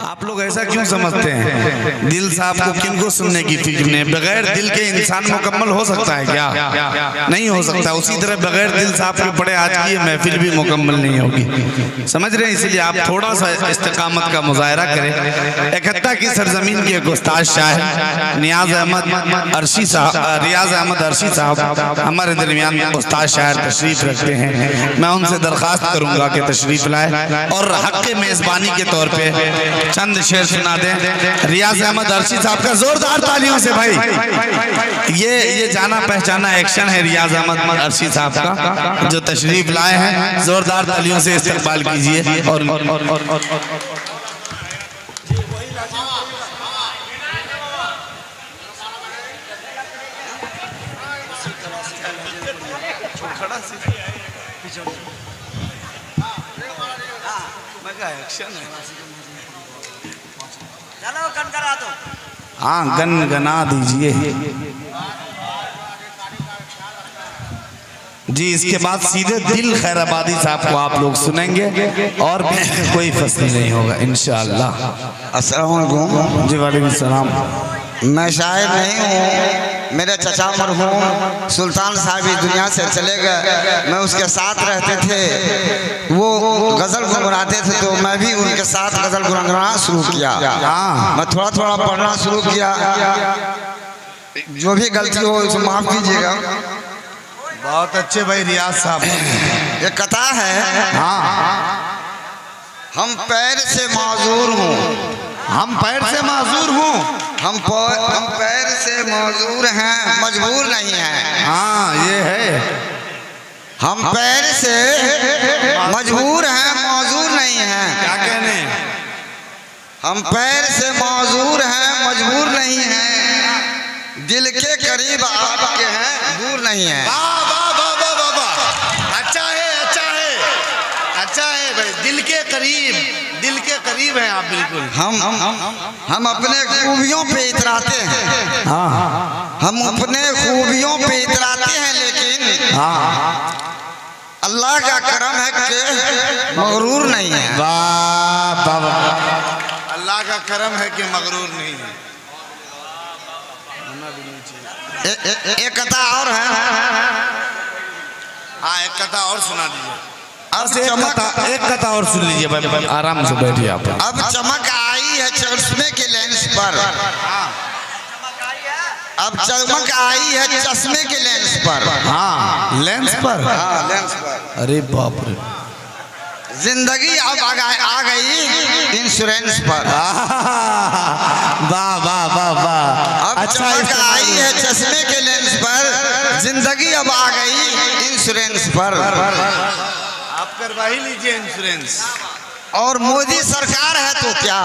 आप लोग ऐसा क्यों समझते हैं? दिल साहब को किनको सुनने की फिक्र नहीं? बगैर दिल के इंसान मुकम्मल हो सकता है क्या? नहीं हो सकता। उसी तरह बगैर दिल साहब के पड़े आज की ये महफिल भी मुकम्मल नहीं होगी। समझ रहे हैं? इसलिए आप थोड़ा सा इस्तिकामत का मुजाहरा करें। इकहत्ता की सरजमीन के एक उस्ताद शायर नियाज अहमद अर्शी साहब, रियाज अहमद अर्शी साहब हमारे दरमियान उस्ताद शायर तशरीफ रखते हैं। मैं उनसे दरख्वास्त करूंगा कि तशरीफ लाए और हक के मेजबानी के तौर पे चंद शेर सुना दें। रियाज अहमद अर्शी साहब का जोरदार तालियों से भाई। ये जाना पहचाना एक्शन है रियाज अहमद अर्शी साहब का जो तशरीफ लाए हैं। जोरदार तालियों से इस्तकबाल कीजिए। और चलो गन करा दो। हाँ गना दीजिए जी। इसके बाद सीधे दिल खैराबादी साहब को आप लोग सुनेंगे और कोई फसल नहीं होगा इंशाअल्लाह। अस्सलाम वालेकुम। जी वालेकुम सलाम। मैं शायर नहीं हूँ, मेरे चचा मरहूम सुल्तान साहब इस दुनिया से चले गए। मैं उसके साथ रहते थे, वो गज़ल गुनगुनाते थे तो मैं भी उनके साथ गज़ल गुनगुनाना शुरू किया। मैं थोड़ा थोड़ा पढ़ना शुरू किया। जो भी गलती हो उसे माफ़ कीजिएगा। बहुत अच्छे भाई रियाज साहब। ये कथा है। हम पैर से माजूर हूँ, हम पैर से माजूर हूँ, हम पैर से माजूर हैं, मजबूर नहीं हैं। हाँ ये है। हम पैर से मजबूर हैं, माजूर नहीं हैं। क्या कहने? हम पैर से माजूर हैं, मजबूर नहीं हैं। दिल के करीब आपके हैं, दूर नहीं हैं। अच्छा है, अच्छा है, अच्छा है भाई। दिल के करीब हैं आप बिल्कुल। हम अपने खूबियों पे इतराते हैं। हम अपने खूबियों पे इतराते हैं, लेकिन अल्लाह का करम है कि मगरूर नहीं है। वाह वाह, अल्लाह का करम है कि मगरूर नहीं है। एक कथा और है। हाँ एक कथा और सुना दीजिए। एक कथा और सुन लीजिए भाई, आराम से बैठिए आप। अब चमक आई है चश्मे के लेंस पर। अब चमक आई है चश्मे के लेंस पर। हाँ लेंस पर। हाँ लेंस पर। अरे बाप रे। जिंदगी अब आ गई इंश्योरेंस पर। वाह वाह वाह वाह। अब अच्छा चमक आई है चश्मे के लेंस पर। जिंदगी अब आ गई इंश्योरेंस पर। आप करवा ही लीजिए इंश्योरेंस। और मोदी सरकार है तो क्या?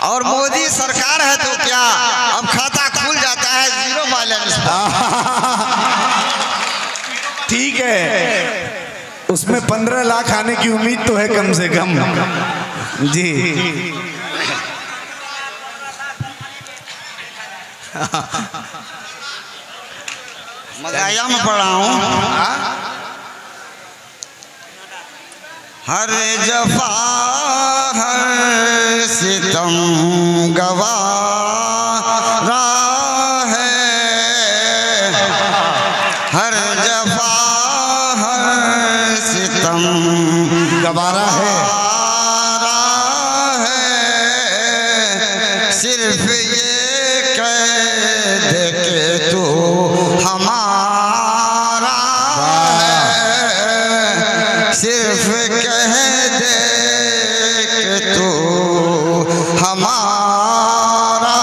और मोदी सरकार है तो क्या? अब खाता खुल जाता है जीरो बैलेंस। ठीक है, उसमें 15 लाख आने की उम्मीद तो है कम से कम जी। मज़ाया में पढ़ा हूँ। हर जफा हर सितम गवारा है। हर जफा हर सितम गवारा है। सिर्फ ये कह दे के तू हमारा है। सिर्फ कह दे के तू हमारा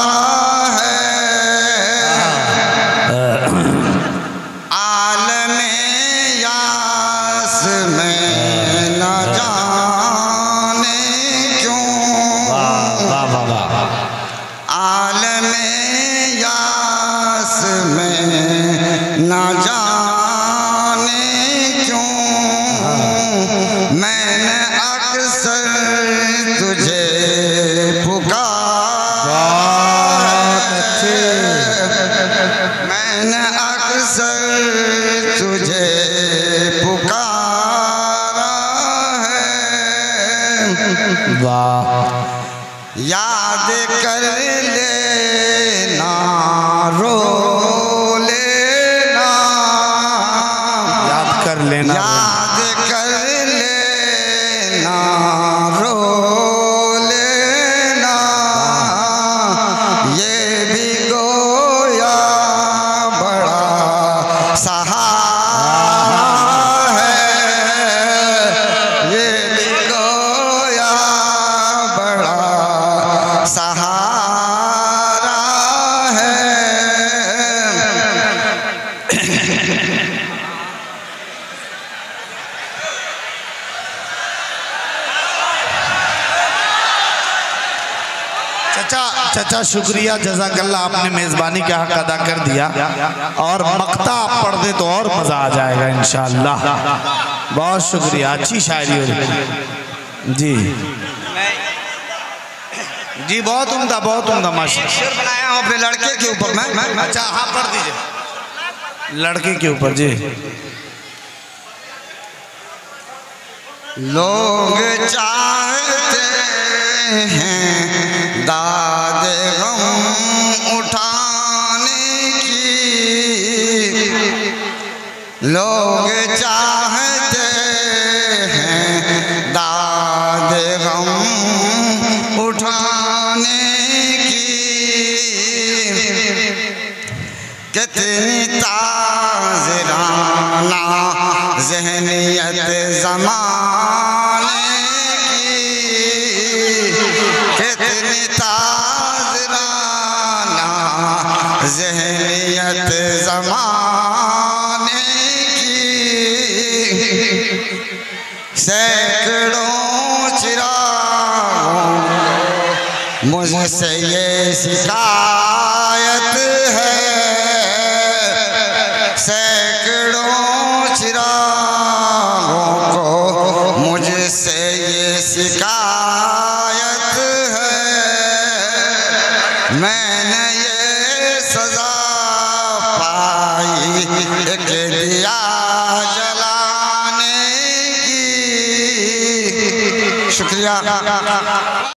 है। आलमे यास में न जाने क्यों। आलमे यास में न जाने क्यों। मैंने अक्सर तुझे पुकारा। मैंने अक्सर तुझे पुकारा है। याद कर लेना, रो लेना, याद कर लेना, याद कर लेना, रो लेना, ये भी गोया बड़ा सहारा है, ये भी गोया बड़ा सहारा है। चाचा शुक्रिया, जज़ाकल्लाह, आपने मेज़बानी का हक अदा कर दिया। और मक्ता आप पढ़ दे तो और मज़ा आ जाएगा इंशाअल्लाह। बहुत शुक्रिया, अच्छी शायरी हो रही जी जी, बहुत उम्दा माशाअल्लाह। शेर बनाया हूँ अपने लड़के के ऊपर मैं। अच्छा हाँ, पढ़ दीजिए लड़के के ऊपर जी। लोग चाहते हैं दाद गम उठाने की, लोग चाहते हैं दाद गम उठाने की, कितनी ताज़राना ज़हनियत ज़माने की, कितनी ताज़राना ज़हनियत ज़माने की, सैकड़ों चिरागों मुझसे ये शिकायत है, सैकड़ों चिरागों को मुझसे ये शिकायत है, मैंने ये सजा पाई एक दिया जलाने की। शुक्रिया।